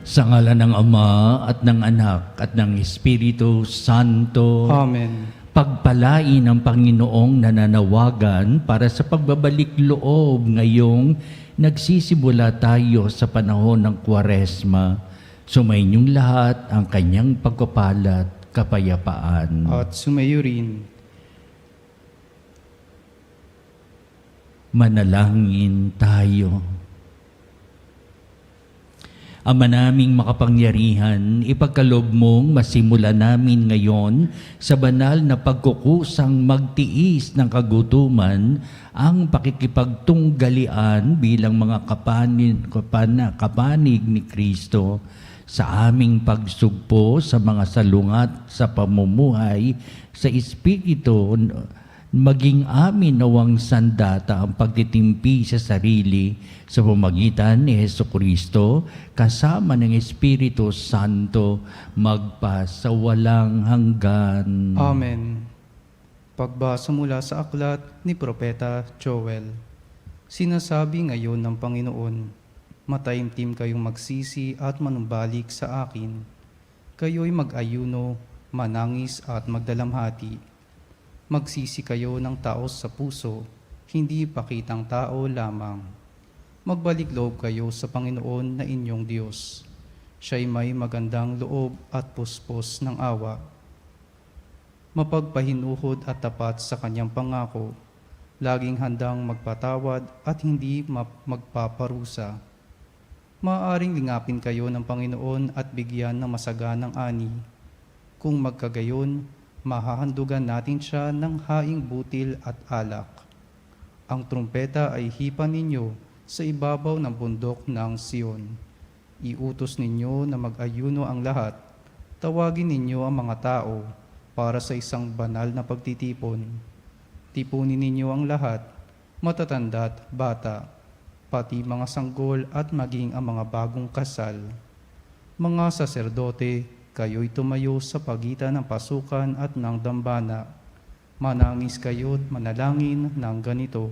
Sa ngalan ng Ama at ng Anak at ng Espiritu Santo. Amen. Pagpalain ng Panginoong nananawagan para sa pagbabalik loob ngayong nagsisimula tayo sa panahon ng Kwaresma. Sumainyong lahat ang kanyang pagpapalat, kapayapaan. At sumayo rin. Manalangin tayo. Ama naming makapangyarihan, ipagkaloob mong masimula namin ngayon sa banal na pagkukusang magtiis ng kagutuman ang pakikipagtunggalian bilang mga kapanig ni Kristo sa aming pagsugpo sa mga salungat sa pamumuhay sa Espiritu. Maging amin nawang sandata ang pagtitimpi sa sarili sa pamamagitan ni Jesucristo kasama ng Espiritu Santo magpasawalang hanggan. Amen. Pagbasa mula sa aklat ni Propeta Joel. Sinasabi ngayon ng Panginoon, mataimtim kayong magsisi at manumbalik sa akin. Kayo'y mag-ayuno, manangis at magdalamhati. Magsisi kayo ng taos sa puso, hindi pakitang tao lamang. Magbalik loob kayo sa Panginoon na inyong Diyos. Siya'y may magandang loob at puspos ng awa. Mapagpahinuhod at tapat sa kanyang pangako, laging handang magpatawad at hindi magpaparusa. Maaaring lingapin kayo ng Panginoon at bigyan ng masaganang ani. Kung magkagayon, mahahandugan natin siya ng haing butil at alak. Ang trumpeta ay hipan ninyo sa ibabaw ng bundok ng Sion. Iutos ninyo na mag-ayuno ang lahat. Tawagin ninyo ang mga tao para sa isang banal na pagtitipon. Tipunin ninyo ang lahat, matatanda at bata, pati mga sanggol at maging ang mga bagong kasal. Mga saserdote, kayo'y tumayo sa pagitan ng pasukan at ng dambana. Manangis kayo't manalangin ng ganito.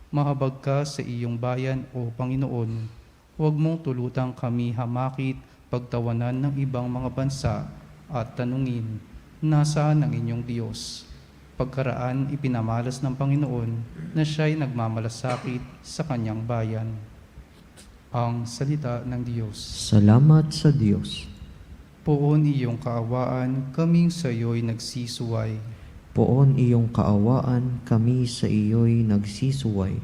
Mahabag ka sa iyong bayan, O Panginoon. Huwag mong tulutang kami hamakit, pagtawanan ng ibang mga bansa at tanungin, nasaan ang inyong Diyos? Pagkaraan ipinamalas ng Panginoon na siya'y nagmamalasakit sa kanyang bayan. Ang salita ng Diyos. Salamat sa Diyos. Poon iyong kaawaan, kaming sa iyo'y nagsisuway. Poon iyong kaawaan, kami sa iyo'y nagsisuway.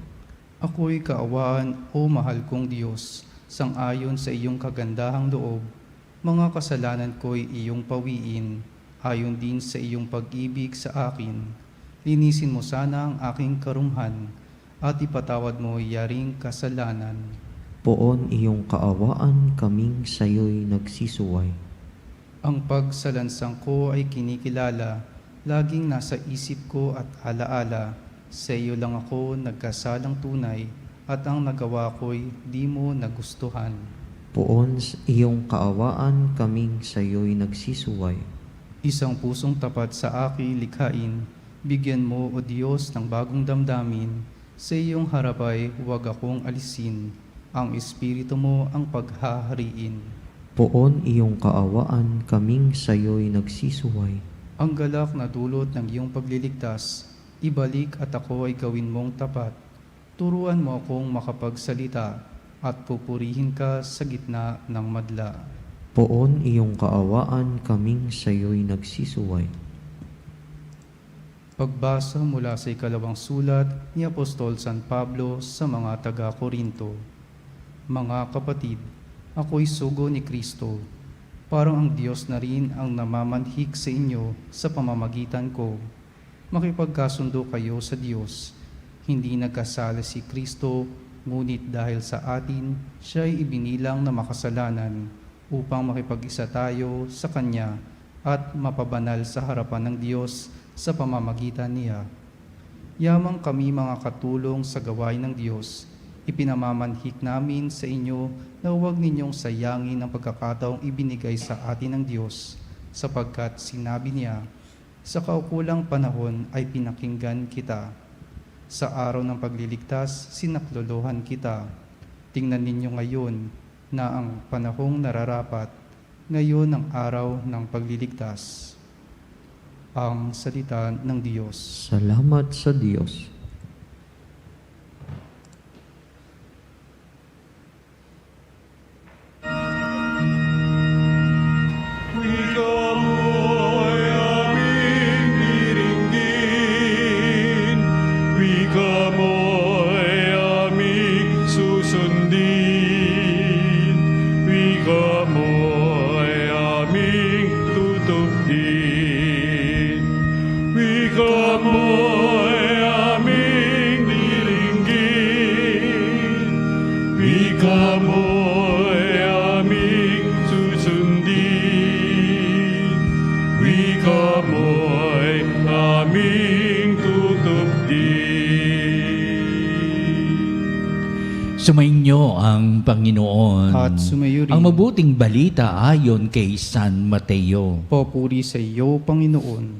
Ako'y kaawaan, O mahal kong Diyos, sang-ayon sa iyong kagandahang loob. Mga kasalanan ko'y iyong pawiin, ayon din sa iyong pag-ibig sa akin. Linisin mo sana ang aking karumhan, at ipatawad mo yaring kasalanan. Poon iyong kaawaan, kaming sa iyo'y nagsisuway. Ang pagsalansang ko ay kinikilala, laging nasa isip ko at alaala. Sa iyo lang ako nagkasalang tunay, at ang nagawa ko'y di mo nagustuhan. Poon iyong kaawaan, kaming sa iyo'y nagsisuway. Isang pusong tapat sa akin likhain, bigyan mo, O Diyos, ng bagong damdamin. Sa iyong harapay huwag akong alisin, ang Espiritu mo ang paghahariin. Poon iyong kaawaan, kaming sa iyo'y nagsisuway. Ang galak na dulot ng iyong pagliligtas, ibalik at ako ay gawin mong tapat. Turuan mo akong makapagsalita at pupurihin ka sa gitna ng madla. Poon iyong kaawaan, kaming sa iyo'y nagsisuway. Pagbasa mula sa ikalawang sulat ni Apostol San Pablo sa mga taga-Korinto. Mga kapatid, ako'y sugo ni Kristo. Parang ang Diyos na rin ang namamanhik sa inyo sa pamamagitan ko. Makipagkasundo kayo sa Diyos. Hindi nagkasala si Kristo, ngunit dahil sa atin, siya'y ibinilang na makasalanan upang makipag-isa tayo sa Kanya at mapabanal sa harapan ng Diyos sa pamamagitan niya. Yamang kami mga katulong sa gawain ng Diyos, ipinamamanhik namin sa inyo na huwag ninyong sayangin ang pagkakataong ibinigay sa atin ng Diyos, sapagkat sinabi niya, sa kaukulang panahon ay pinakinggan kita. Sa araw ng pagliligtas, sinaklolohan kita. Tingnan ninyo ngayon, na ang panahong nararapat, ngayon ang araw ng pagliligtas. Ang salita ng Diyos. Salamat sa Diyos. Sumainyo ang Panginoon. At sumayo rin. Ang mabuting balita ayon kay San Mateo. Papuri sa iyo, Panginoon.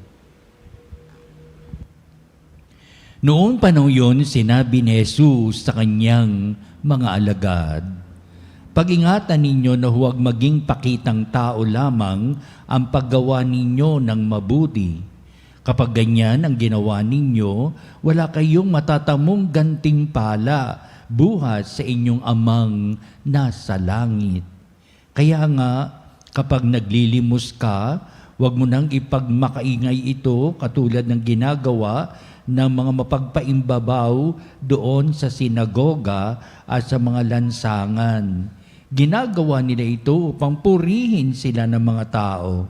Noong panahon yun, sinabi ni Jesus sa kanyang mga alagad, "Pag-ingatan ninyo na huwag maging pakitang tao lamang ang paggawa ninyo ng mabuti. Kapag ganyan ang ginawa ninyo, wala kayong matatamong gantimpala buhat sa inyong amang nasa langit. Kaya nga, kapag naglilimos ka, huwag mo nang ipagmakaingay ito katulad ng ginagawa ng mga mapagpaimbabaw doon sa sinagoga at sa mga lansangan. Ginagawa nila ito upang purihin sila ng mga tao.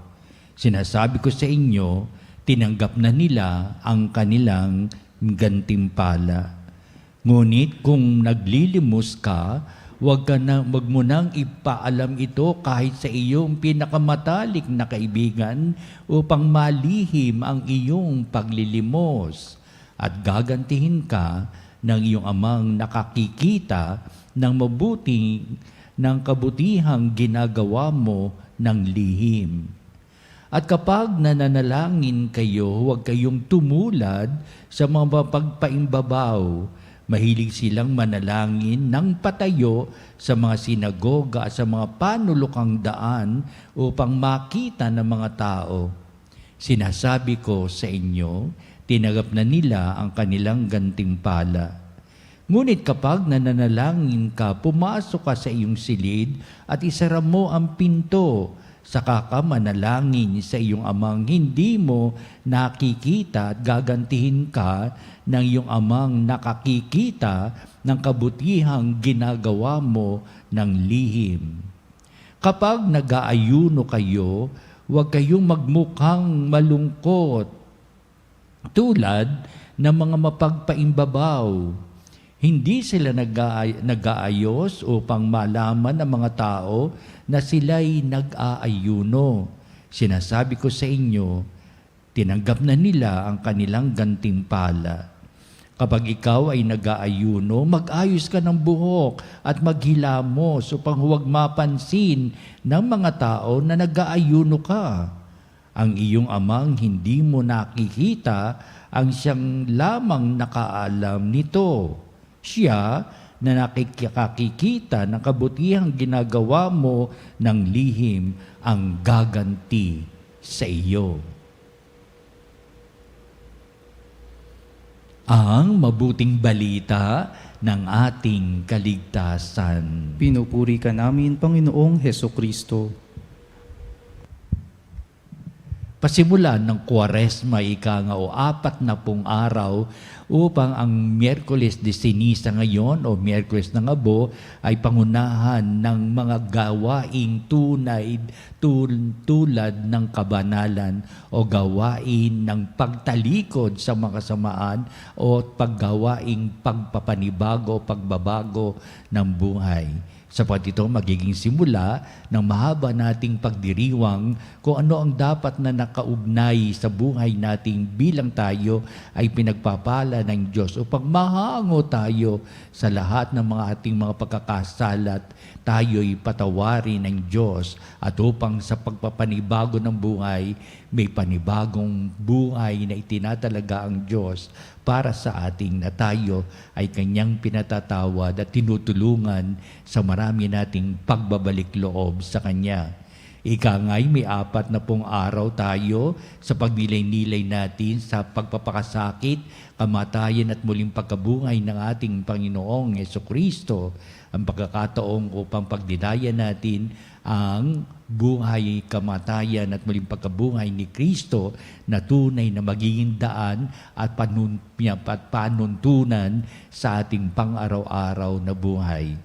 Sinasabi ko sa inyo, tinanggap na nila ang kanilang gantimpala. Ngunit kung naglilimos ka, wag mo nang ipaalam ito kahit sa iyong pinakamatalik na kaibigan upang malihim ang iyong paglilimos. At gagantihin ka ng iyong amang nakakikita ng mabuti ng kabutihang ginagawa mo ng lihim. At kapag nananalangin kayo, huwag kayong tumulad sa mga pagpaimbabaw. Mahilig silang manalangin ng patayo sa mga sinagoga at sa mga panulokang daan upang makita ng mga tao. Sinasabi ko sa inyo, tinanggap na nila ang kanilang gantimpala. Ngunit kapag nananalangin ka, pumasok ka sa iyong silid at isara mo ang pinto. Saka ka manalangin sa iyong amang hindi mo nakikita at gagantihin ka ng iyong amang nakakikita ng kabutihang ginagawa mo ng lihim. Kapag nag-aayuno kayo, huwag kayong magmukhang malungkot tulad ng mga mapagpaimbabaw. Hindi sila nag-aayos upang malaman ng mga tao na sila'y nag-aayuno. Sinasabi ko sa inyo, tinanggap na nila ang kanilang gantimpala. Kapag ikaw ay nag-aayuno, mag-ayos ka ng buhok at maghilamos upang huwag mapansin ng mga tao na nag-aayuno ka. Ang iyong amang hindi mo nakikita, ang siyang lamang nakaalam nito. Siya na nakikita ng kabutihang ginagawa mo ng lihim ang gaganti sa iyo. Ang mabuting balita ng ating kaligtasan. Pinupuri ka namin, Panginoong Hesukristo. Pasimulan ng Kwaresma, ika-nga o 40 araw upang ang Miyerkules de Ceniza ngayon o Miyerkules ng Abo ay pangunahan ng mga gawaing tunay tulad ng kabanalan o gawain ng pagtalikod sa mga kasamaan o paggawaing pagpapanibago o pagbabago ng buhay. Sapat ito magiging simula ng mahaba nating pagdiriwang kung ano ang dapat na nakaugnay sa buhay nating bilang tayo ay pinagpapala ng Diyos upang mahango tayo sa lahat ng mga ating mga pagkakasalat, tayo'y patawarin ng Diyos at upang sa pagpapanibago ng buhay, may panibagong buhay na itinatalaga ang Diyos para sa ating na tayo ay Kanyang pinatatawad at tinutulungan sa marami nating pagbabalik loob sa Kanya. Ika nga'y may 40 araw tayo sa pagnilay-nilay natin sa pagpapakasakit, kamatayan at muling pagkabuhay ng ating Panginoong Jesucristo. Ang pagkakataong upang pagdinaya natin ang buhay, kamatayan at muling pagkabuhay ni Kristo na tunay na magiging daan at panuntunan sa ating pang-araw-araw na buhay.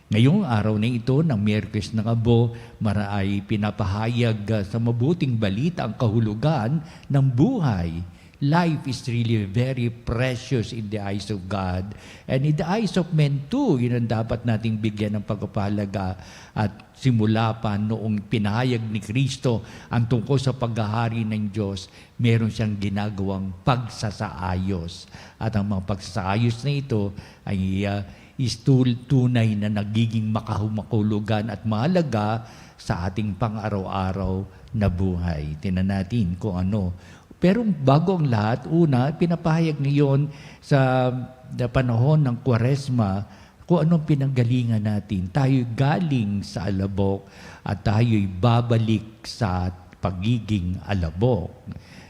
Ngayong araw na ito, ng Miyerkules ng Abo, ay pinapahayag sa mabuting balita ang kahulugan ng buhay. Life is really very precious in the eyes of God and in the eyes of men too. Yun ang dapat nating bigyan ng pagpapahalaga. At simula pa noong pinahayag ni Kristo ang tungkol sa paghahari ng Diyos, meron siyang ginagawang pagsasaayos. At ang mga pagsasaayos na ito ay tunay na nagiging makahulugan at mahalaga sa ating pang-araw-araw na buhay. Tingnan natin kung ano. Pero bago ang lahat, una, pinapahayag ngayon sa panahon ng Kwaresma kung anong pinanggalingan natin. Tayo galing sa alabok at tayo'y babalik sa pagiging alabok.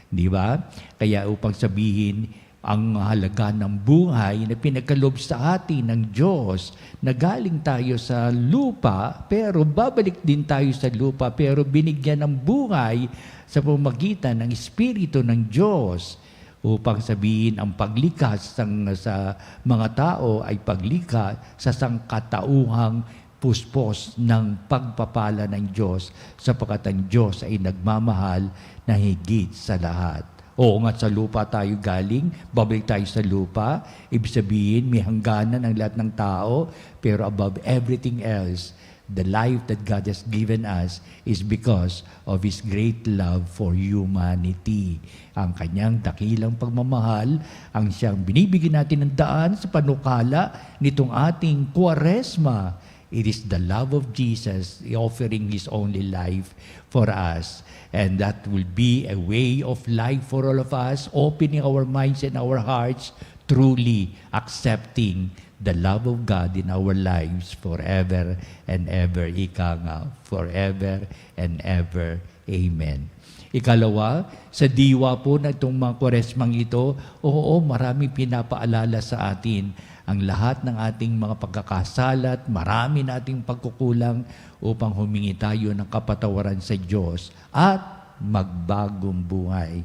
Di ba? Kaya upang sabihin, ang halaga ng buhay na pinagkaloob sa atin ng Diyos, na galing tayo sa lupa, pero babalik din tayo sa lupa, pero binigyan ng buhay sa pamamagitan ng Espiritu ng Diyos, upang sabihin ang paglikas sa mga tao ay paglikha sa sangkatauhang puspos ng pagpapala ng Diyos, sapagkat ang Diyos ay nagmamahal na higit sa lahat. Oo nga, sa lupa tayo galing, babalik tayo sa lupa. Ibig sabihin, may hangganan ang lahat ng tao, pero above everything else, the life that God has given us is because of His great love for humanity. Ang Kanyang dakilang pagmamahal, ang siyang binibigyan natin ng daan sa panukala nitong ating Kwaresma. It is the love of Jesus offering His only life for us. And that will be a way of life for all of us, opening our minds and our hearts, truly accepting the love of God in our lives forever and ever. Ika nga, forever and ever. Amen. Ikalawa, sa diwa po na itong mga Kwaresmang ito, oo, maraming pinapaalala sa atin ang lahat ng ating mga pagkakasalat, marami nating pagkukulang upang humingi tayo ng kapatawaran sa Diyos at magbagong buhay.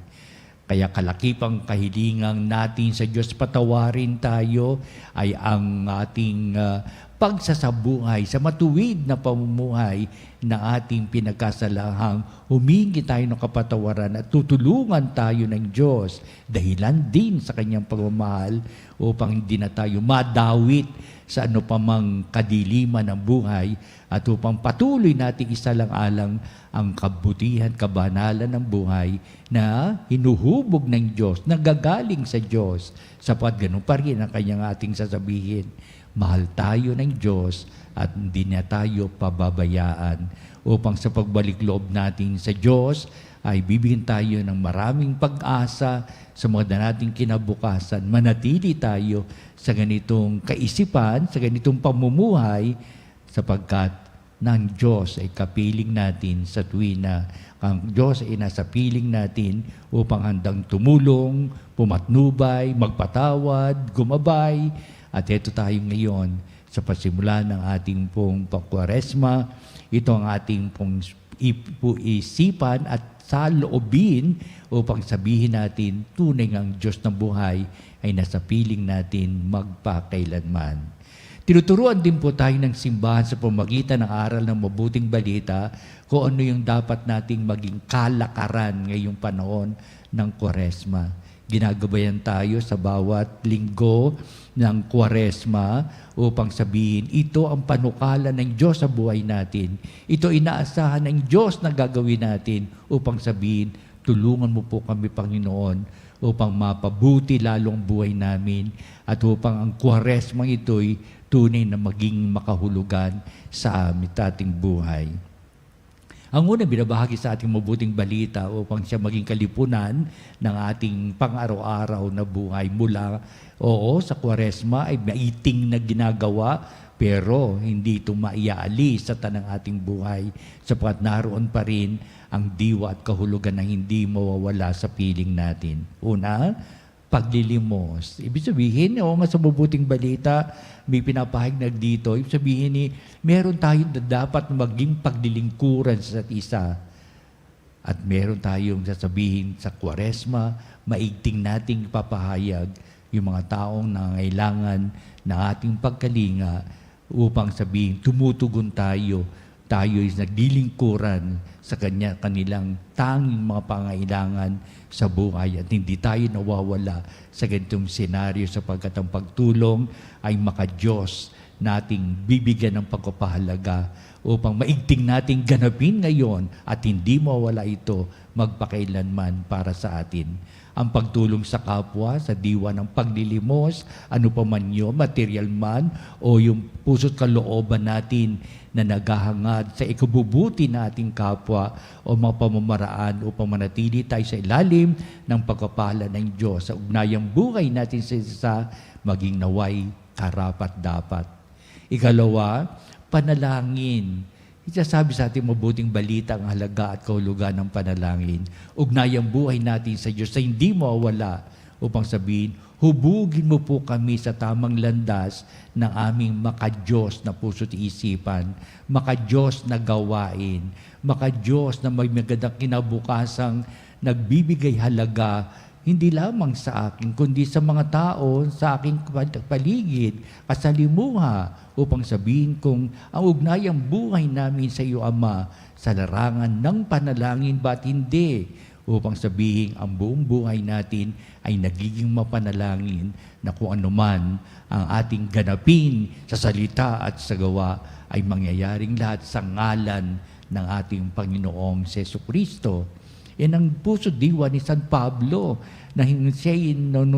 Kaya kalakipang kahilingang natin sa Diyos patawarin tayo ay ang ating pagsasabuhay sa matuwid na pamumuhay na ating pinagkasalahang humingi tayo ng kapatawaran at tutulungan tayo ng Diyos dahilan din sa Kanyang pagmamahal upang hindi na tayo madawit sa ano pamang kadiliman ng buhay at upang patuloy nating isalang-alang ang kabutihan, kabanalan ng buhay na hinuhubog ng Diyos, nagagaling sa Diyos, sapat ganun pa rin ang Kanyang ating sasabihin. Mahal tayo ng Diyos at hindi na tayo pababayaan upang sa pagbalik loob natin sa Diyos ay bibigyan tayo ng maraming pag-asa sa mga nating kinabukasan. Manatili tayo sa ganitong kaisipan, sa ganitong pamumuhay sapagkat ng Diyos ay kapiling natin sa tuwina. Ang Diyos ay nasa piling natin upang handang tumulong, pumatnubay, magpatawad, gumabay. At ito tayo ngayon sa pasimula ng ating pong Kwaresma. Ito ang ating pong isipan at saloobin upang sabihin natin tunay ang Diyos ng buhay ay nasa piling natin magpakailanman. Tinuturuan din po tayo ng simbahan sa pamamagitan ng aral ng mabuting balita kung ano yung dapat nating maging kalakaran ngayong panahon ng Kwaresma. Ginagabayan tayo sa bawat linggo ng Kwaresma upang sabihin, ito ang panukala ng Diyos sa buhay natin. Ito inaasahan ng Diyos na gagawin natin upang sabihin, tulungan mo po kami, Panginoon, upang mapabuti lalong buhay namin at upang ang Kwaresma ito'y tunay na maging makahulugan sa ating buhay. Ang unang binabahagi sa ating mabuting balita upang siya maging kalipunan ng ating pang-araw-araw na buhay mula, sa Kwaresma ay maiting na ginagawa, pero hindi ito maiaalis sa tanang ating buhay sapagkat naroon pa rin ang diwa at kahulugan na hindi mawawala sa piling natin. Una, paglilimos. Ibig sabihin, sa mabuting balita, may pinapahayag dito. Ibig sabihin, meron tayong dapat maging paglilingkuran sa isa't isa. At meron tayong sasabihin sa Kwaresma, maigting nating papahayag yung mga taong nangangailangan ng ating pagkalinga upang sabihin, tumutugon tayo ay naglilingkuran sa kanilang tanging mga pangailangan sa buhay at hindi tayo nawawala sa ganitong senaryo sapagkat ang pagtulong ay maka-Diyos nating bibigyan ng pagpapahalaga upang maigting nating ganapin ngayon at hindi mawala ito magpakailanman para sa atin. Ang pagtulong sa kapwa, sa diwa ng paglilimos, ano pa man yun, material man, o yung puso't kalooban natin na naghahangad sa ikabubuti na ating kapwa o mga pamamaraan upang manatili tayo sa ilalim ng pagpapala ng Diyos. Sa ugnayang buhay natin sa isa, maging naway karapat-dapat. Ikalawa, panalangin. Isasabi sa ating mabuting balita ang halaga at kahulugan ng panalangin. Ugnayang buhay natin sa Diyos sa hindi mawawala upang sabihin, hubugin mo po kami sa tamang landas ng aming maka-Diyos na puso't isipan, maka-Diyos na gawain, maka-Diyos na may magandang kinabukasang nagbibigay halaga hindi lamang sa akin, kundi sa mga tao sa aking paligid, kasalimuha, upang sabihin kong ang ugnayang buhay namin sa iyo, Ama, sa larangan ng panalangin ba't hindi? Upang sabihin ang buong buhay natin ay nagiging mapanalangin na kung anuman ang ating ganapin sa salita at sa gawa ay mangyayaring lahat sa ngalan ng ating Panginoong Jesucristo. Yan ang puso diwa ni San Pablo na nung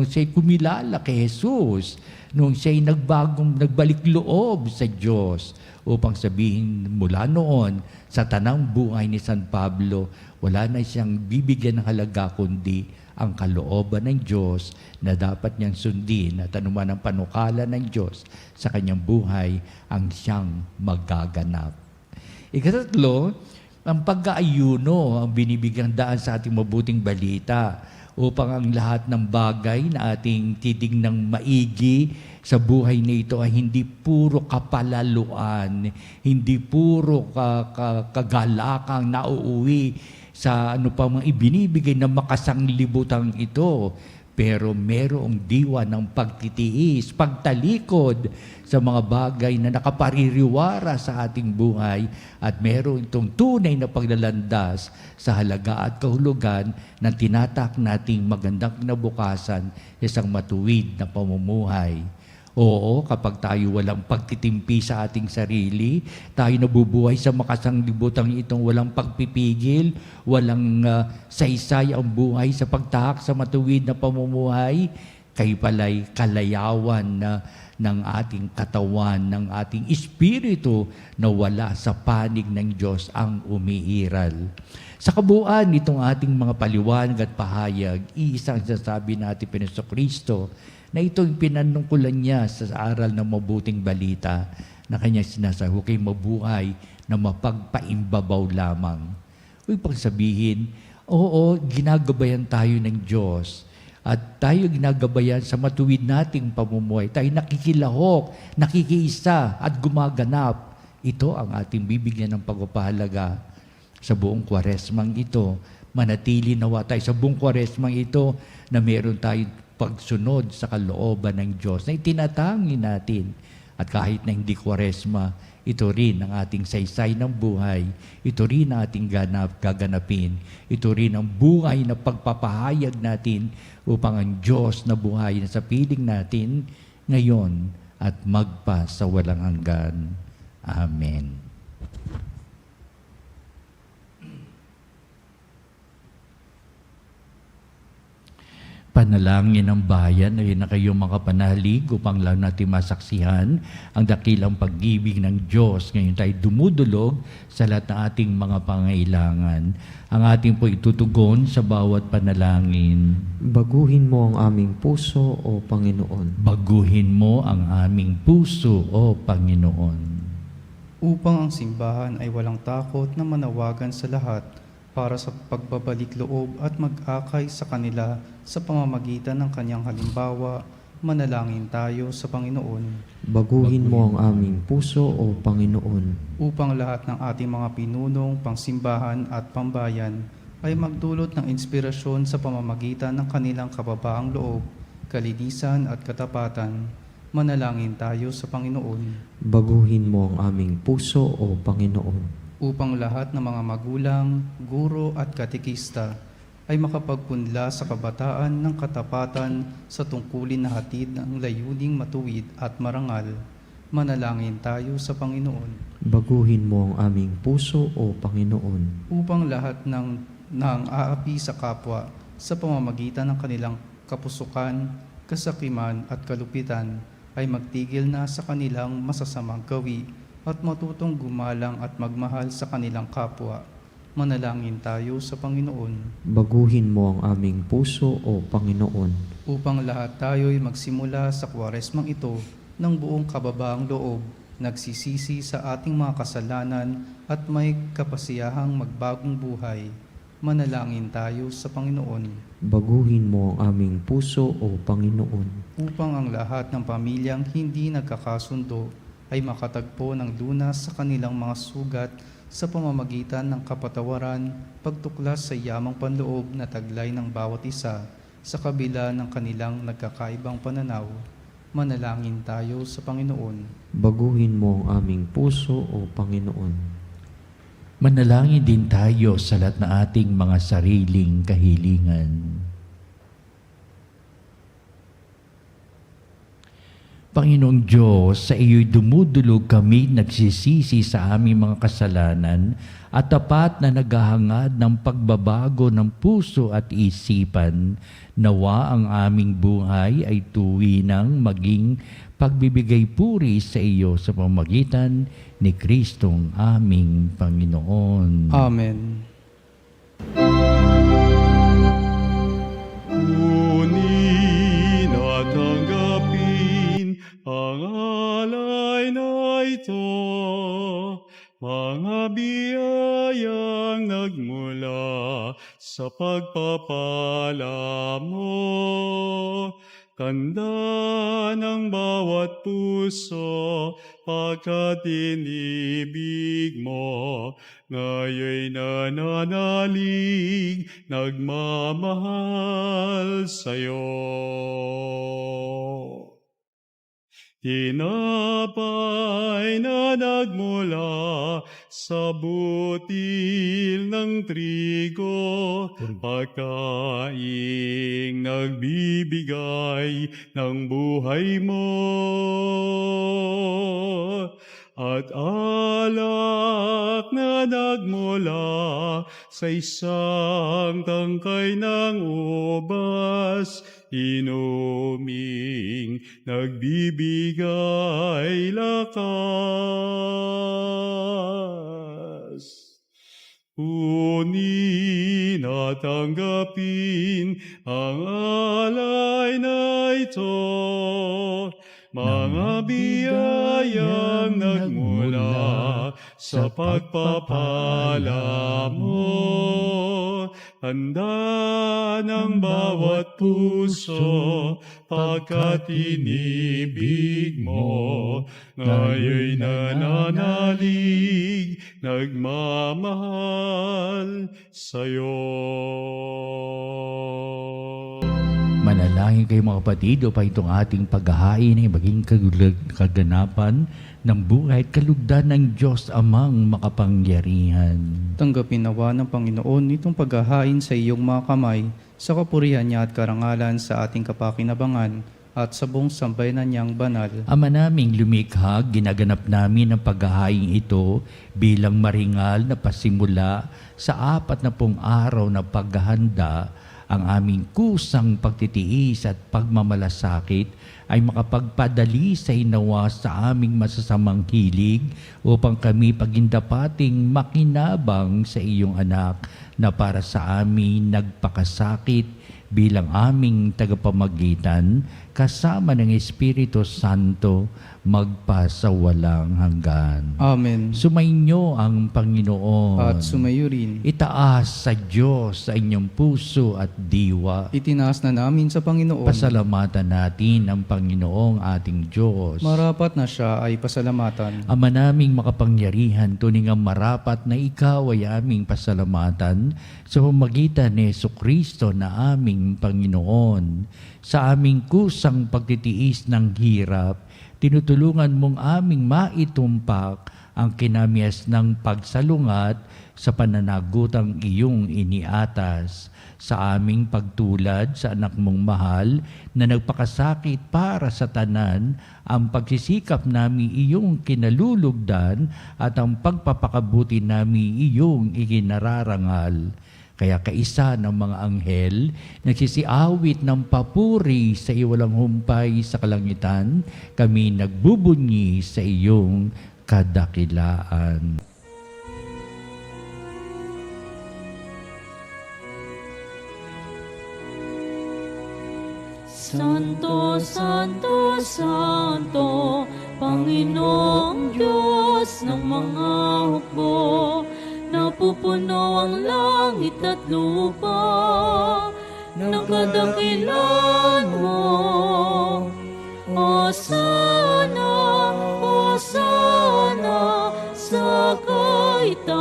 siya'y kumilala kay Jesus, nung siya'y nagbalik loob sa Diyos upang sabihin mula noon sa tanang buhay ni San Pablo, wala na siyang bibigyan ng halaga kundi ang kalooban ng Diyos na dapat niyang sundin at anuman ang panukala ng Diyos sa kanyang buhay ang siyang magaganap. Ikatatlo, ang pag-aayuno ang binibigyang daan sa ating mabuting balita upang ang lahat ng bagay na ating titignang maigi sa buhay na ito ay hindi puro kapalaluan, hindi puro kagalakang nauuwi sa ano pa mga ibinibigay na makasanglibutang ito. Pero merong diwa ng pagtitiis, pagtalikod sa mga bagay na nakapaririwara sa ating buhay at merong itong tunay na paglalandas sa halaga at kahulugan ng tinatak nating magandang kinabukasan sa isang matuwid na pamumuhay. Oo, kapag tayo walang pagtitimpi sa ating sarili, tayo nabubuhay sa makasanglibutang itong walang pagpipigil, walang saysay ang buhay sa pagtahak sa matuwid na pamumuhay, kayo pala'y kalayawan ng ating katawan, ng ating espiritu na wala sa panig ng Diyos ang umiiral. Sa kabuuan nitong ating mga paliwanag at pahayag, iisang sasabi natin Panginoon Kristo na ito yung pinanungkulan niya sa aral ng mabuting balita na kanyang sinasabi, huwag kayong mabuhay na mapagpaimbabaw lamang. Huwag pang sabihin, oo, ginagabayan tayo ng Diyos at tayo ginagabayan sa matuwid nating pamumuhay. Tayo nakikilahok, nakikiisa at gumaganap. Ito ang ating bibigyan ng pagpapahalaga sa buong Kwaresmang ito. Manatili nawa tayo sa buong Kwaresmang ito na meron tayong pagsunod sa kalooban ng Diyos na itinatangi natin. At kahit na hindi Kwaresma, ito rin ang ating saysay ng buhay. Ito rin ang ating gaganapin. Ito rin ang buhay na pagpapahayag natin upang ang Diyos na buhay na sa piling natin ngayon at magpa sa walang hanggan. Amen. Panalangin ng bayan ay na kayo makapanalig upang lang natin masaksihan ang dakilang pag-ibig ng Diyos. Ngayon tayo dumudulog sa lahat ng ating mga pangailangan. Ang ating po itutugon sa bawat panalangin. Baguhin mo ang aming puso, O Panginoon. Baguhin mo ang aming puso, O Panginoon. Upang ang simbahan ay walang takot na manawagan sa lahat para sa pagbabalik loob at mag-akay sa kanila sa pamamagitan ng kanyang halimbawa, manalangin tayo sa Panginoon. Baguhin mo ang aming puso, O Panginoon. Upang lahat ng ating mga pinunong, pangsimbahan at pambayan ay magdulot ng inspirasyon sa pamamagitan ng kanilang kababaang loob, kalinisan at katapatan, manalangin tayo sa Panginoon. Baguhin mo ang aming puso, O Panginoon. Upang lahat ng mga magulang, guro at katekista ay makapagpunla sa kabataan ng katapatan sa tungkulin na hatid ng layuning matuwid at marangal, manalangin tayo sa Panginoon. Baguhin mo ang aming puso, O Panginoon. Upang lahat ng aapi sa kapwa sa pamamagitan ng kanilang kapusukan, kasakiman at kalupitan ay magtigil na sa kanilang masasamang gawi at matutong gumalang at magmahal sa kanilang kapwa. Manalangin tayo sa Panginoon. Baguhin mo ang aming puso, O Panginoon. Upang lahat tayo'y magsimula sa Kwaresmang ito ng buong kababaang loob, nagsisisi sa ating mga kasalanan at may kapasiyahang magbagong buhay. Manalangin tayo sa Panginoon. Baguhin mo ang aming puso, O Panginoon. Upang ang lahat ng pamilyang hindi nagkakasundo ay makatagpo ng lunas sa kanilang mga sugat sa pamamagitan ng kapatawaran, pagtuklas sa yamang panloob na taglay ng bawat isa sa kabila ng kanilang nagkakaibang pananaw. Manalangin tayo sa Panginoon. Baguhin mo ang aming puso, O Panginoon. Manalangin din tayo sa lahat ng ating mga sariling kahilingan. Panginoong Diyos, sa iyo'y dumudulog kami nagsisisi sa aming mga kasalanan at tapat na naghahangad ng pagbabago ng puso at isipan. Nawa ang aming buhay ay tuwinang maging pagbibigay puri sa iyo sa pamamagitan ni Kristong aming Panginoon. Amen. Kunin at tanggapin ang alay na ito, mga biyayang nagmula sa pagpapala mo. Tanda ng bawat puso pagkat inibig mo, ngayon nananalig, nagmamahal sa'yo. Tinapay na nagmula sa butil ng trigo, pagkaing nagbibigay ng buhay mo. At alak na nagmula sa isang tangkay ng ubas, inuming nagbibigay lakas. Kunin at tanggapin ang alay na ito, mga biyayang nagmula sa pagpapala mo. Handa ng bawat puso pagkat inibig mo, ngayon nananalig, nagmamahal sa'yo. Manalangin kayo mga kapatid upang itong ating paghahain ay maging kaganapan ng buhay at kalugdan ng Diyos amang makapangyarihan. Tanggapin nawa ng Panginoon itong paghahain sa iyong mga kamay, sa kapurihan niya at karangalan sa ating kapakinabangan at sa buong sambayanan niyang banal. Ama naming lumikha, ginaganap namin ang paghahain ito bilang maringal na pasimula sa 40 araw na paghahanda ang aming kusang pagtitiis at pagmamalasakit ay makapagpadali sa hinawa sa aming masasamang hilig upang kami pagindapating makinabang sa iyong anak na para sa amin nagpakasakit bilang aming tagapamagitan kasama ng Espiritu Santo magpasawalang hanggan. Amen. Sumainyo ang Panginoon. At sumayo rin. Itaas sa Diyos sa inyong puso at diwa. Itinaas na namin sa Panginoon. Pasalamatan natin ang Panginoong ating Diyos. Marapat na siya ay pasalamatan. Ama naming makapangyarihan, tuning ang marapat na ikaw ay aming pasalamatan sa pamamagitan ni Jesucristo na aming Panginoon. Sa aming kusang pagtitiis ng hirap, tinutulungan mong aming maitumpak ang kinamias ng pagsalungat sa pananagutang iyong iniatas. Sa aming pagtulad sa anak mong mahal na nagpakasakit para sa tanan, ang pagsisikap namin iyong kinalulugdan at ang pagpapakabuti namin iyong ikinararangal. Kaya kaisa ng mga anghel, nagsisiawit ng papuri sa iwalang humpay sa kalangitan, kami nagbubunyi sa iyong kadakilaan. Santo, Santo, Santo, Panginoong Diyos ng mga hukbo, napupuno ang langit at lupa ng kadakilan mo. Hosana, Hosana sa kaitaasan.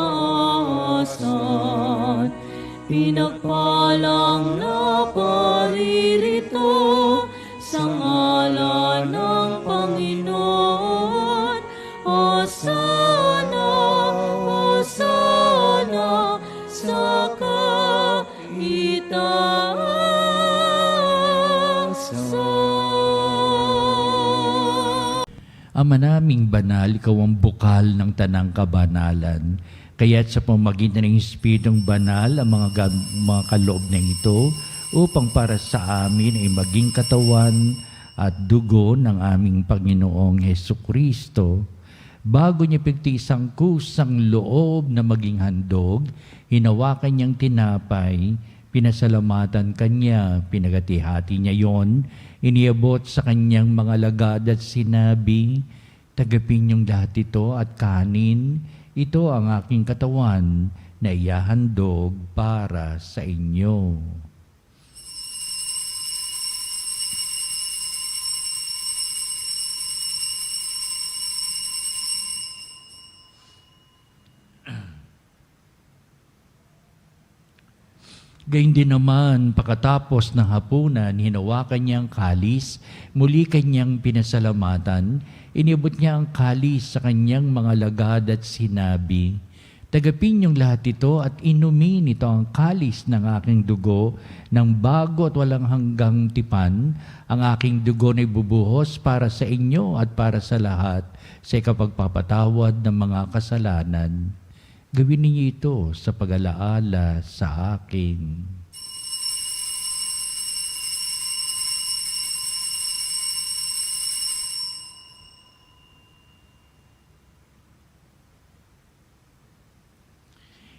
Pinagpalang na paririto sa ngalan ng Panginoon. Hosana, Hosana sa kaitaasan. Ama naming banal, ikaw ang bukal ng tanang kabanalan. Kaya't sa pamamagitan ng Espiritong Banal, ang mga kaloob na ito, upang para sa amin ay maging katawan at dugo ng aming Panginoong Hesukristo. Bago niya pigtisang kusang loob na maging handog, hinawakan niyang tinapay, pinasalamatan kanya, pinagati-hati niya yon, iniabot sa kanyang mga alagad at sinabi, "Tagapin niyong lahat ito at kanin, ito ang aking katawan na ihahandog para sa inyo." Gayun din naman, pagkatapos ng hapunan, hinawakan niya ang kalis, muli kanyang pinasalamatan, inibot niya ang kalis sa kanyang mga lagad at sinabi, "Tagapin niyong lahat ito at inumin ito ang kalis ng aking dugo ng bago at walang hanggang tipan. Ang aking dugo na ibubuhos para sa inyo at para sa lahat sa ikapagpapatawad ng mga kasalanan. Gawin niyo ito sa pag-alaala sa akin."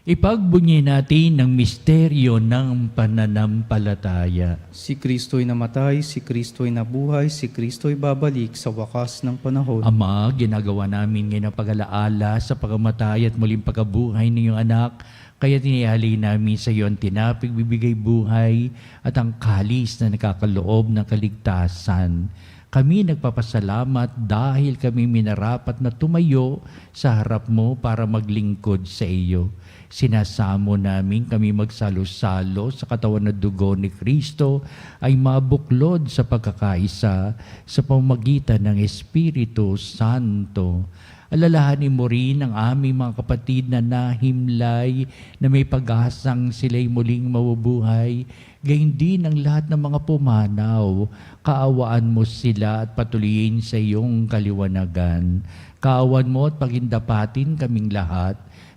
Ipagbunyi natin ang misteryo ng pananampalataya. Si Kristo'y namatay, si Kristo'y nabuhay, si Kristo'y babalik sa wakas ng panahon. Ama, ginagawa namin ngayon ang pag-alaala sa pagkamatay at muling pagkabuhay ng iyong anak, kaya tinihali namin sa iyo ang tinapig bibigay buhay at ang kalis na nakakaloob ng kaligtasan. Kami nagpapasalamat dahil kami minarapat na tumayo sa harap mo para maglingkod sa iyo. Sinasamo namin kami magsalo-salo sa katawan na dugo ni Kristo ay mabuklod sa pagkakaisa sa pamamagitan ng Espiritu Santo. Alalahanin mo rin ang aming mga kapatid na nahimlay na may pag-asang sila'y muling mabubuhay. Gayun din ang lahat ng mga pumanaw. Kaawaan mo sila at patuloyin sa iyong kaliwanagan. Kaawan mo at pagindapatin kaming lahat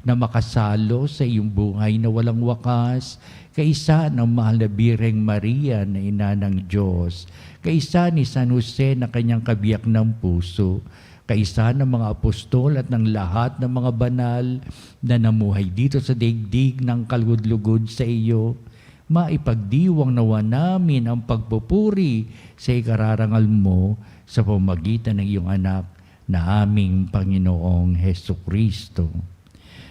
na makasalo sa iyong buhay na walang wakas, kaisa ng mahal na Birheng Maria na ina ng Diyos, kaisa ni San Jose na kanyang kabiyak ng puso, kaisa ng mga apostol at ng lahat ng mga banal na namuhay dito sa daigdig ng kalugod-lugod sa iyo, maipagdiwang nawa namin ang pagpupuri sa ikararangal mo sa pamamagitan ng iyong anak na aming Panginoong Hesukristo.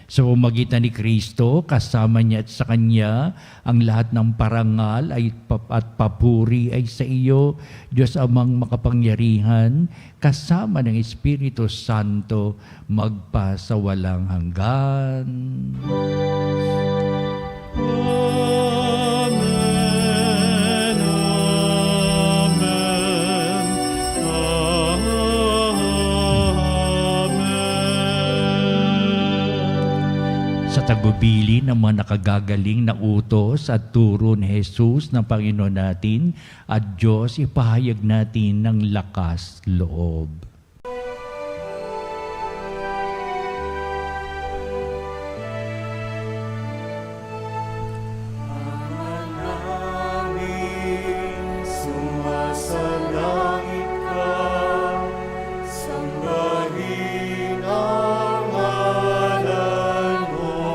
Sa pamamagitan ni Kristo, kasama niya at sa Kanya, ang lahat ng parangal at papuri ay sa iyo, Diyos Amang makapangyarihan, kasama ng Espiritu Santo, magpa sa walang hanggan. Amen, amen. Sa tagbubili ng mga nakagagaling na utos at turo ni Jesus ng Panginoon natin at Diyos, ipahayag natin ng lakas loob. Sumasalangit ka, sambahin ang ngalan mo.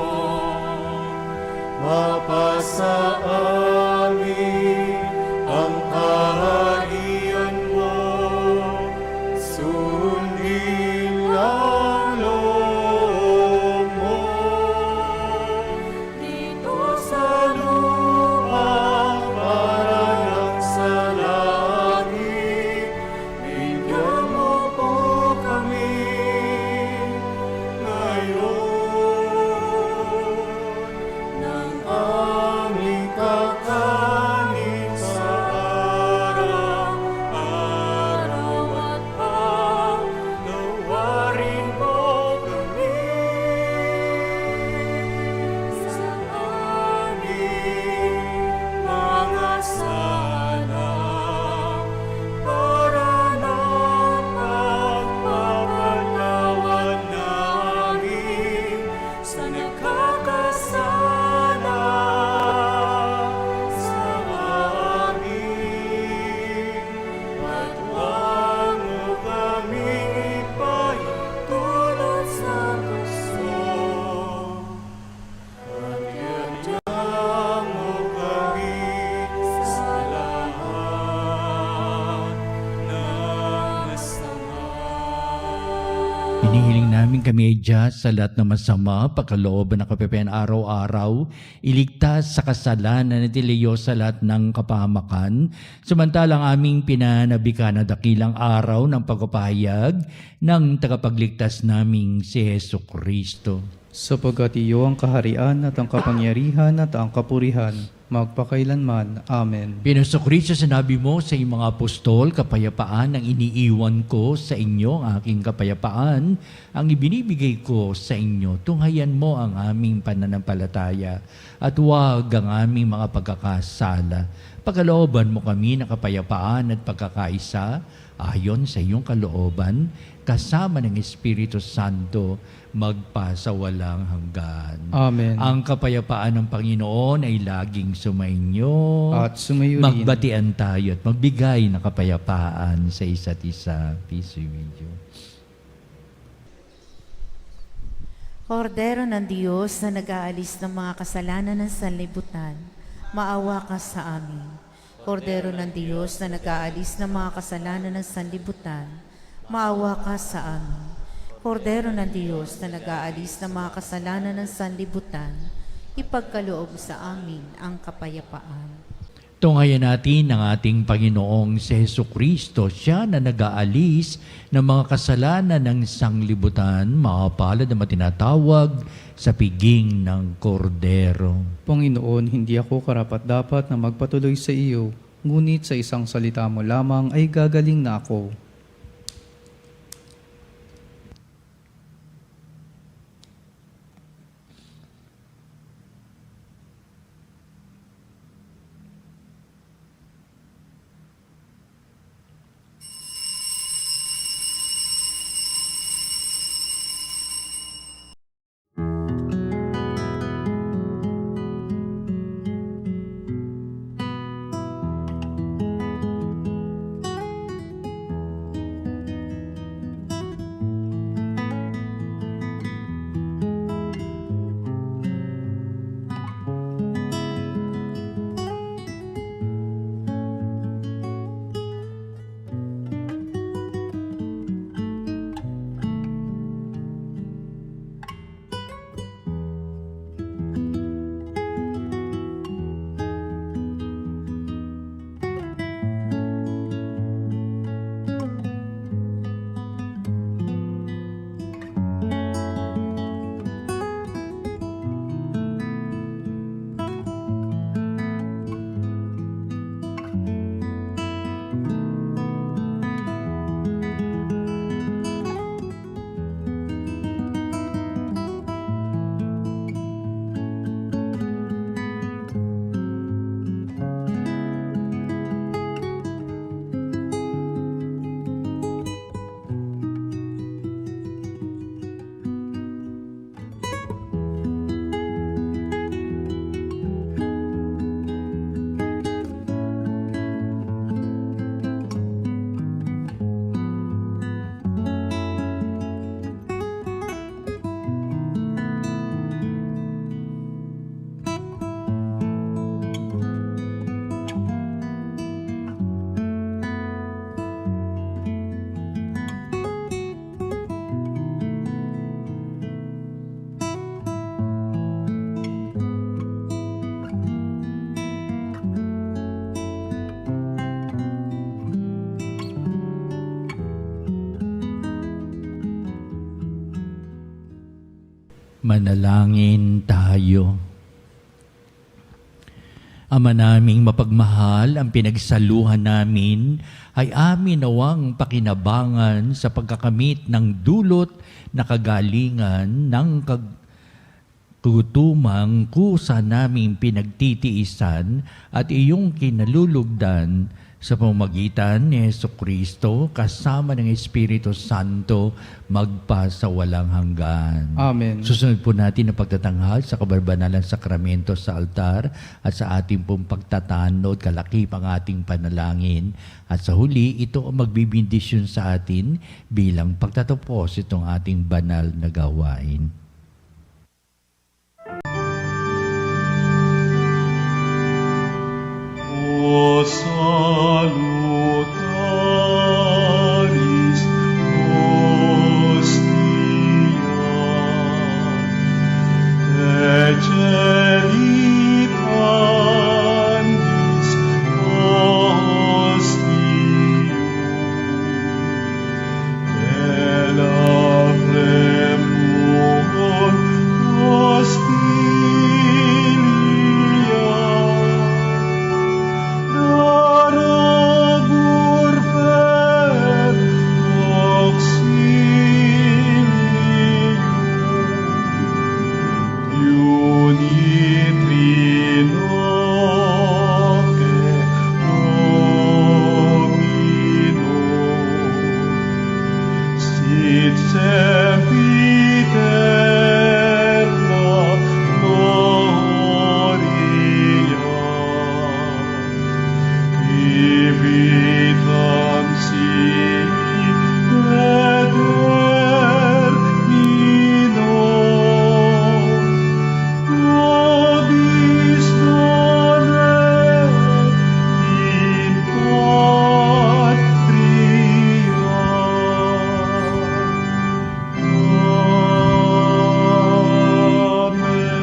Mapasa amin ang kaharian mo, sundin ang loob mo. Dito sa lupa para ng sa langit, bigyan mo po kami ngayon ng aming kakanin sa araw-araw at pagnawarin mo kami sa aming mga sala para ng pagpapatawad namin sa nagkakasala sa amin. At huwag mo kaming ipahintulot sa gusto, at iadya mo kami sa lahat ng masama. Hinihiling namin kami ay Diyos sa lahat ng masama, pagkalooban ng kapipayan araw-araw, iligtas sa kasalanan at iliyo sa lahat ng kapahamakan, samantalang aming pinanabikan na dakilang araw ng pagpapahayag ng tagapagligtas naming si Hesukristo. Sapagkat iyo ang kaharian at ang kapangyarihan at ang kapurihan, magpakailanman. Amen. Pinusukristo, sinabi mo sa iyong mga apostol, kapayapaan ang iniiwan ko sa inyo, ang aking kapayapaan, ang ibinibigay ko sa inyo. Tunghayan mo ang aming pananampalataya at huwag ang aming mga pagkakasala. Pagkalooban mo kami ng kapayapaan at pagkakaisa, ayon sa iyong kalooban, kasama ng Espiritu Santo, magpa sa walang hanggan. Amen. Ang kapayapaan ng Panginoon ay laging sumainyo. At sumayo rin. Magbatian tayo at magbigay ng kapayapaan sa isa't isa. Peace be with you. Kordero ng Diyos na nag-aalis ng mga kasalanan ng sanlibutan, maawa ka sa amin. Kordero ng Diyos na nag-aalis ng mga kasalanan ng sanlibutan, maawa ka sa amin. Kordero ng Diyos na nag-aalis ng mga kasalanan ng sanlibutan, ipagkaloob sa amin ang kapayapaan. Tunghayan natin ang ating Panginoong si Hesukristo, siya na nag-aalis ng mga kasalanan ng sanglibutan, makapalad na matinatawag sa piging ng Kordero. Panginoon, hindi ako karapat-dapat na magpatuloy sa iyo, ngunit sa isang salita mo lamang ay gagaling na ako. Manalangin tayo. Ama naming mapagmahal, ang pinagsaluhan namin ay amin nawang pakinabangan sa pagkakamit ng dulot na kagalingan ng kagutumang kusa naming pinagtitiisan at iyong kinalulugdan sa pamamagitan ni Jesucristo kasama ng Espiritu Santo magpa sa walang hanggan. Amen. Susunod po natin ang pagtatanghal sa kabarbanalang sakramento sa altar at sa ating pong pagtatanod, kalakip ang ating panalangin. At sa huli, ito ang magbibindisyon sa atin bilang pagtatapos itong ating banal na gawain. O salutaris hostia, Ecce pandis hostium, Elabremur hostilia, Darabur per auxilium, Unitri noce Domino, sit sempiterna gloria, qui vitam sic determino, nobis donet in patria. Amen.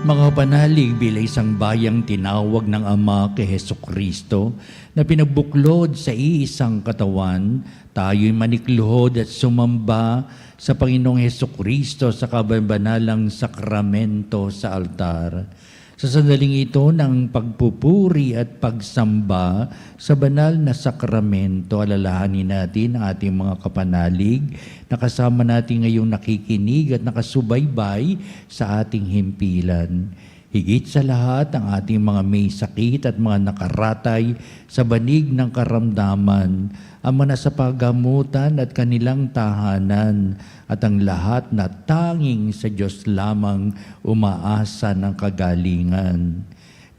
Mga panalig bilang isang bayang tinawag ng Ama kay Jesucristo na pinabuklod sa iisang katawan, tayo'y manikluhod at sumamba sa Panginoong Jesucristo sa kabanalang sakramento sa altar. Sa sandaling ito ng pagpupuri at pagsamba sa banal na sakramento, alalahanin natin ang ating mga kapanalig na kasama natin ngayong nakikinig at nakasubaybay sa ating himpilan. Higit sa lahat, ang ating mga may sakit at mga nakaratay sa banig ng karamdaman, ang mga nasa paggamutan at kanilang tahanan, at ang lahat na tanging sa Diyos lamang umaasa ng kagalingan.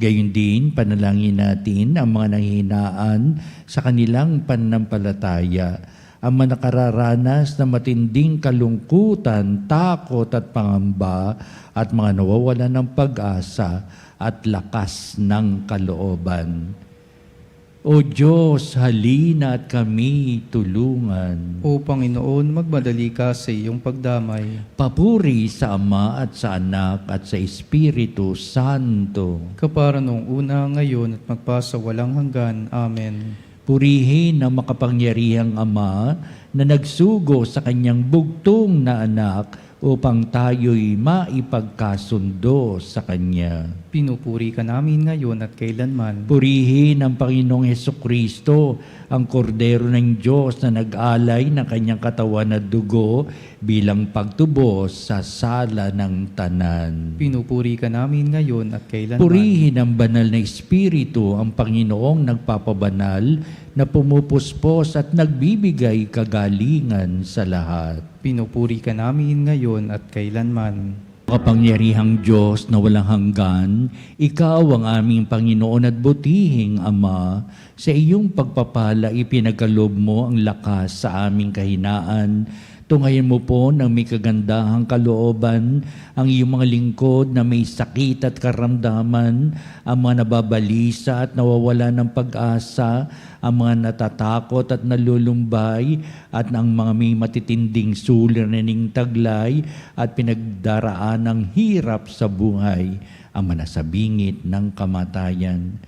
Gayon din, panalangin natin ang mga nanghihinaan sa kanilang pananampalataya, ang mga nakararanas na matinding kalungkutan, takot at pangamba, at mga nawawalan ng pag-asa at lakas ng kalooban. O Diyos, halina at kami tulungan. O Panginoon, magmadali ka sa iyong pagdamay. Papuri sa Ama at sa Anak at sa Espiritu Santo. Kapara noong una, ngayon at magpasa walang hanggan. Amen. Purihin ang makapangyarihang Ama na nagsugo sa kanyang bugtong na anak upang tayo'y maipagkasundo sa Kanya. Pinupuri ka namin ngayon at kailanman. Purihin ang Panginoong Hesukristo, ang kordero ng Diyos na nag-alay ng kanyang katawan at dugo bilang pagtubos sa sala ng tanan. Pinupuri ka namin ngayon at kailanman. Purihin ang banal na Espiritu, ang Panginoong nagpapabanal na pumupuspos at nagbibigay kagalingan sa lahat. Pinupuri ka namin ngayon at kailanman. Kapangyarihang Diyos na walang hanggan, Ikaw ang aming Panginoon at butihing Ama. Sa iyong pagpapala, ipinagkaloob mo ang lakas sa aming kahinaan. Tungayin mo po ng may kagandahang kalooban ang iyong mga lingkod na may sakit at karamdaman, ang mga nababalisa at nawawala ng pag-asa, ang mga natatakot at nalulumbay, at ang mga may matitinding suliraning taglay at pinagdaraan ng hirap sa buhay, ang manasabingit ng kamatayan.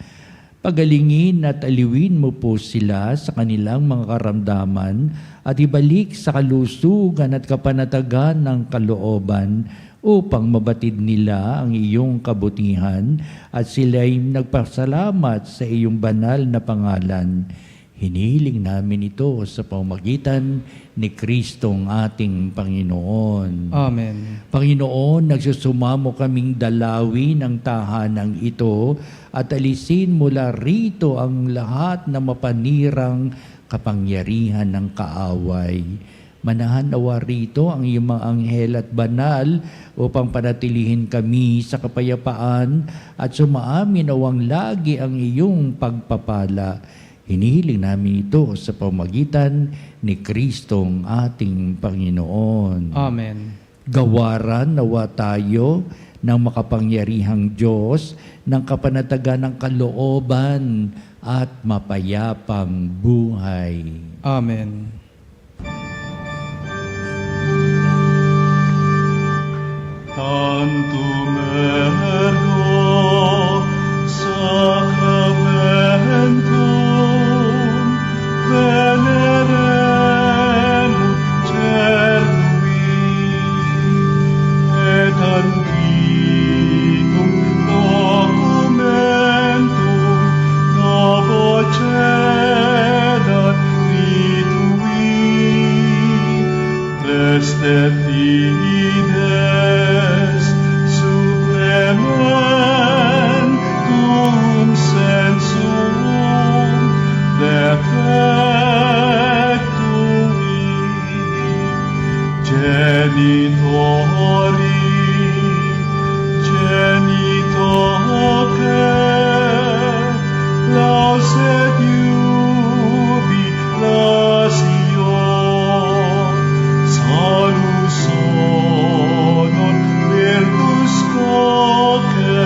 Pagalingin at aliwin mo po sila sa kanilang mga karamdaman at ibalik sa kalusugan at kapanatagan ng kalooban upang mabatid nila ang iyong kabutihan at sila'y nagpasalamat sa iyong banal na pangalan. Hiniling namin ito sa pamamagitan ni Kristong ating Panginoon. Amen. Panginoon, nagsusumamo kaming dalawin ang tahanang ito at alisin mula rito ang lahat na mapanirang kapangyarihan ng kaaway. Manahan nawa rito ang iyong mga anghel at banal upang panatilihin kami sa kapayapaan at sumaamin nawang lagi ang iyong pagpapala. Hinihiling namin ito sa pamamagitan ni Kristong ating Panginoon. Amen. Gawaran nawa tayo ng makapangyarihang Diyos ng kapanatagan ng kalooban at mapayapang buhay. Amen. Tantum ergo sacramentum veneremur cernui et antiquum documentum novocedat vitui preste fides supplementum sensum defectui genitori genitoque lauset jubilatio salus honor virtus coque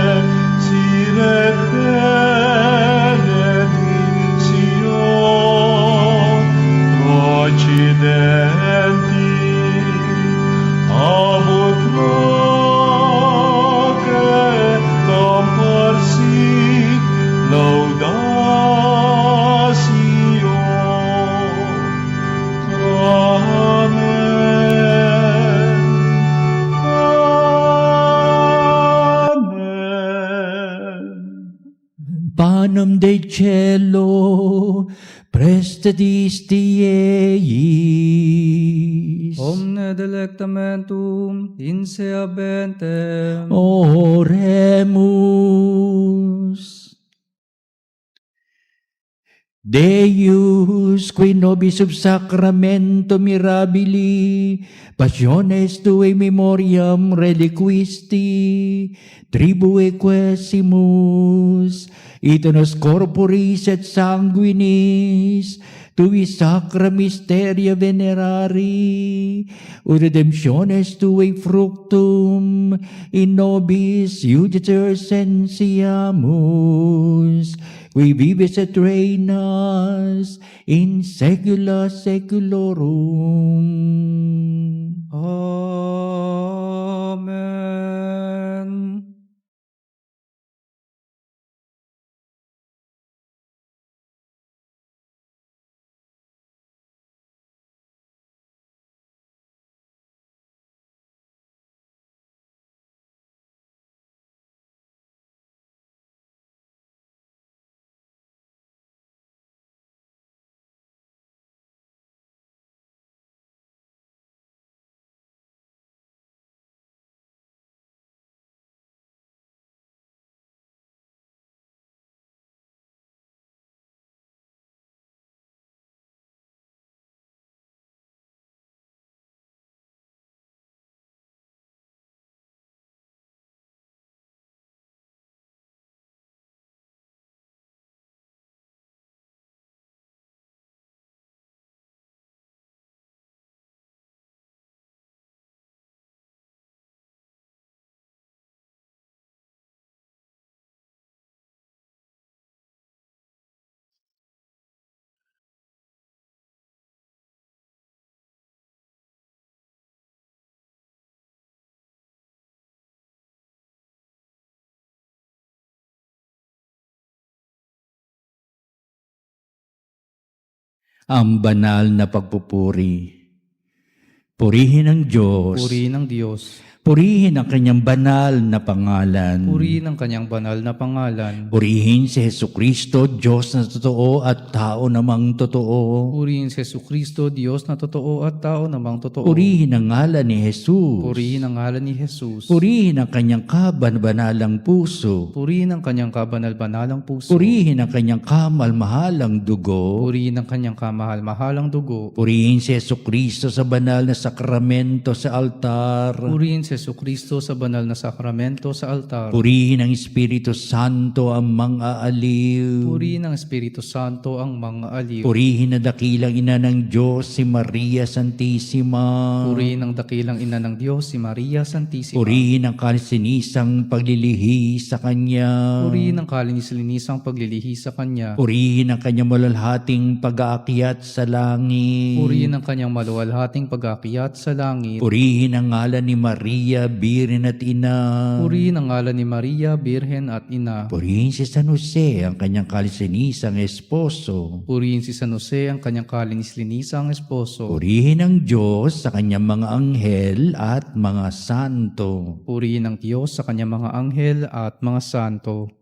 sire benedictio occidenti amut proque comparsit laudatio. Amen. Amen. Panem Dei cielo, preste disti eis. Omne delectamentum inseabentem. Oremus. Deus, qui nobis sub sacramento mirabili, passiones tue memoriam reliquisti, tribue quesimus, itenos corporis et sanguinis, tui sacra mysteria venerari, ut redemptiones tue fructum, in nobis iuditor sensiamus, qui vives et reinas in saecula saeculorum. Amen. ang banal na pagpupuri. Purihin ang Diyos. Purihin ang Diyos. Purihin ang kanyang banal na pangalan. Purihin ang kanyang banal na pangalan. Purihin si Jesucristo, Diyos na totoo at tao namang totoo. Purihin si Jesucristo, Diyos na totoo at tao namang totoo. Purihin ang ngalan ni Jesus. Purihin ang ngalan ni Jesus. Purihin ang kanyang kaban-banalang puso. Purihin ang kanyang kabanal-banalang puso. Purihin ang kanyang kamal-mahalang dugo. Purihin ang kanyang kamahal-mahalang dugo. Purihin si Jesucristo sa banal na sakramento sa altar. Purihin si Jesucristo sa banal na sakramento sa altar. Purihin ang Espiritu Santo ang mga aliw. Purihin ang Espiritu Santo ang mga aliw. Purihin ang dakilang ina ng Diyos, si Maria Santissima. Purihin ang dakilang ina ng Diyos, si Maria Santissima. Purihin ang kalsinisang paglilihi sa Kanya. Purihin ang kalinis-linisang paglilihi sa Kanya. Purihin ang Kanyang malalhating pag-aakyat sa langit. Purihin ang kanyang maluwalhating pag-aakyat sa langit. Purihin ang ngalan ni Maria, Birhen at Ina. Purihin ang ngalan ni Maria, Birhen at Ina. Purihin si San Jose, ang kanyang kalsinisang esposo. Purihin si San Jose, ang kanyang kalinis-linisang esposo. Purihin ang Diyos sa kanyang mga anghel at mga santo. Purihin ang Diyos sa kanyang mga anghel at mga santo.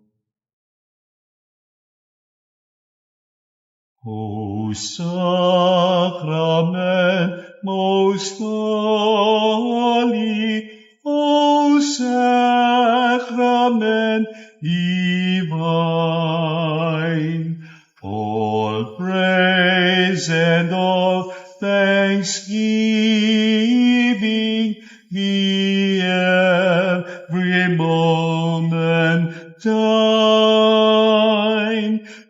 O sacrament most holy, O sacrament divine, all praise and all thanksgiving be every moment thine,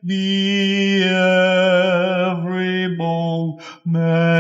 be every moment